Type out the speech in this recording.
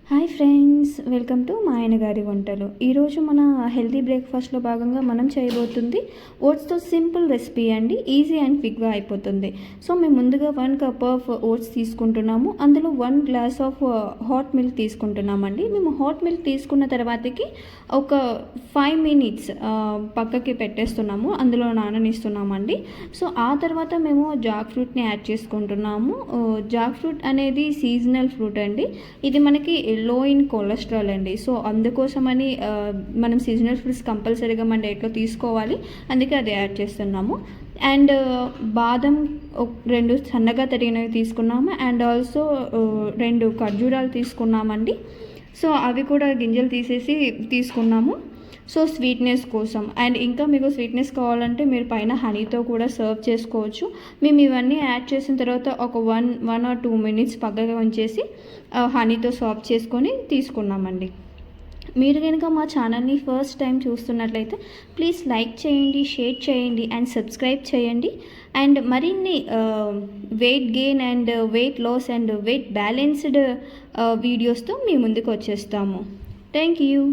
Hi friends, welcome to మా ఆయన గారి వంటలు. ఈరోజు మన హెల్తీ బ్రేక్ఫాస్ట్లో భాగంగా మనం చేయబోతుంది ఓట్స్తో సింపుల్ రెసిపీ అండి. ఈజీ అండ్ క్విక్గా అయిపోతుంది. సో మేము ముందుగా 1 కప్ ఆఫ్ ఓట్స్ తీసుకుంటున్నాము. అందులో 1 గ్లాస్ ఆఫ్ హాట్ మిల్క్ తీసుకుంటున్నామండి. మేము హాట్ మిల్క్ తీసుకున్న తర్వాతకి ఒక 5 మినిట్స్ పక్కకి పెట్టేస్తున్నాము, అందులో నాననిస్తున్నామండి. సో ఆ తర్వాత మేము జాక్ ఫ్రూట్ని యాడ్ చేసుకుంటున్నాము. జాక్ ఫ్రూట్ అనేది సీజనల్ ఫ్రూట్ అండి. ఇది మనకి లో ఇన్ కొలెస్ట్రాల్ అండి. సో అందుకోసమని మనం సీజనల్ ఫ్రూట్స్ కంపల్సరీగా మన డైట్లో తీసుకోవాలి, అందుకే అది యాడ్ చేస్తున్నాము. అండ్ బాదం 2 సన్నగా తరిగినవి తీసుకున్నాము. అండ్ ఆల్సో 2 ఖర్జూరాలు తీసుకున్నామండి. సో అవి కూడా గింజలు తీసేసి తీసుకున్నాము, సో స్వీట్నెస్ కోసం. అండ్ ఇంకా మీకు స్వీట్నెస్ కావాలంటే మీరు పైన హనీతో కూడా సర్వ్ చేసుకోవచ్చు. మేము ఇవన్నీ యాడ్ చేసిన తర్వాత ఒక 1 or 2 మినిట్స్ పక్కగా ఉంచేసి హనీతో సర్వ్ చేసుకొని తీసుకున్నామండి. మీరు కనుక మా ఛానల్ని ఫస్ట్ టైం చూస్తున్నట్లయితే ప్లీజ్ లైక్ చేయండి, షేర్ చేయండి అండ్ సబ్స్క్రైబ్ చేయండి. అండ్ మరిన్ని weight gain and weight loss and weight balanced వీడియోస్తో మీ ముందుకు వచ్చేస్తాము. Thank you.